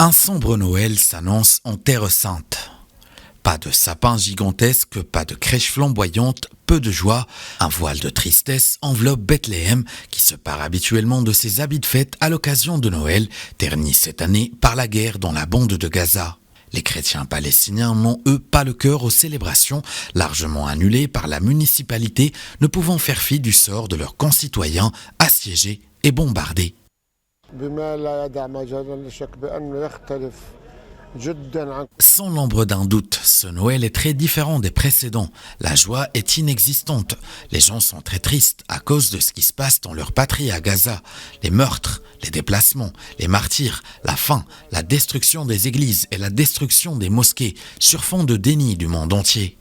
Un sombre Noël s'annonce en Terre Sainte. Pas de sapin gigantesque, pas de crèche flamboyante, peu de joie. Un voile de tristesse enveloppe Bethléem, qui se pare habituellement de ses habits de fête à l'occasion de Noël, terni cette année par la guerre dans la bande de Gaza. Les chrétiens palestiniens n'ont, eux, pas le cœur aux célébrations, largement annulées par la municipalité, ne pouvant faire fi du sort de leurs concitoyens assiégés et bombardés. Sans l'ombre d'un doute, ce Noël est très différent des précédents. La joie est inexistante. Les gens sont très tristes à cause de ce qui se passe dans leur patrie à Gaza. Les meurtres, les déplacements, les martyrs, la faim, la destruction des églises et la destruction des mosquées sur fond de déni du monde entier.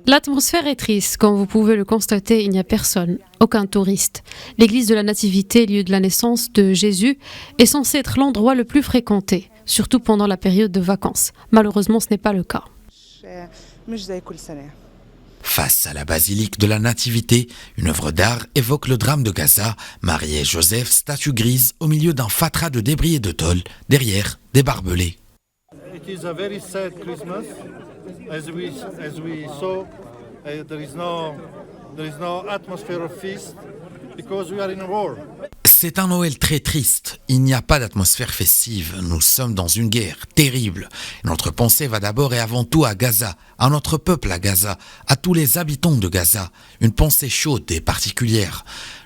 L'atmosphère est triste, comme vous pouvez le constater, il n'y a personne, aucun touriste. L'église de la Nativité, lieu de la naissance de Jésus, est censée être l'endroit le plus fréquenté, surtout pendant la période de vacances. Malheureusement, ce n'est pas le cas. Face à la basilique de la Nativité, une œuvre d'art évoque le drame de Gaza, Marie et Joseph, statue grise au milieu d'un fatras de débris et de tôle, derrière des barbelés. It is a very sad Christmas. As we saw, there is no atmosphere of feast because we are in a war. C'est un Noël très triste. Il n'y a pas d'atmosphère festive. Nous sommes dans une guerre terrible. Notre pensée va d'abord et avant tout à Gaza, à notre peuple à Gaza, à tous les habitants de Gaza. Une pensée chaude et particulière.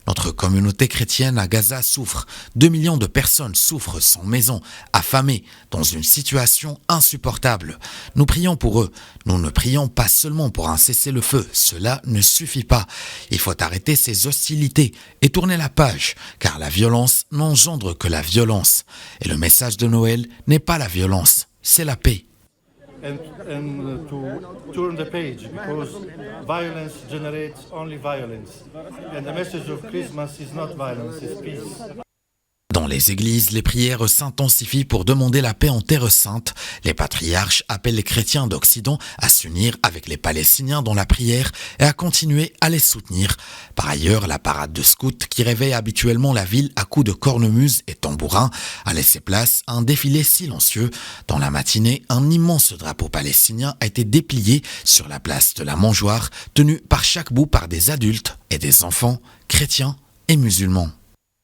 Notre communauté chrétienne à Gaza souffre. 2 millions de personnes souffrent sans maison, affamées, dans une situation insupportable. Nous prions pour eux. Nous ne prions pas seulement pour un cessez-le-feu. Cela ne suffit pas. Il faut arrêter ces hostilités et tourner la page, car la violence n'engendre que la violence. Et le message de Noël n'est pas la violence, c'est la paix. And to turn the page because violence generates only violence. And the message of Christmas is not violence, it's peace. Dans les églises, les prières s'intensifient pour demander la paix en Terre Sainte. Les patriarches appellent les chrétiens d'Occident à s'unir avec les Palestiniens dans la prière et à continuer à les soutenir. Par ailleurs, la parade de scouts qui réveille habituellement la ville à coups de cornemuse et tambourins a laissé place à un défilé silencieux. Dans la matinée, un immense drapeau palestinien a été déplié sur la place de la Mangeoire, tenu par chaque bout par des adultes et des enfants, chrétiens et musulmans.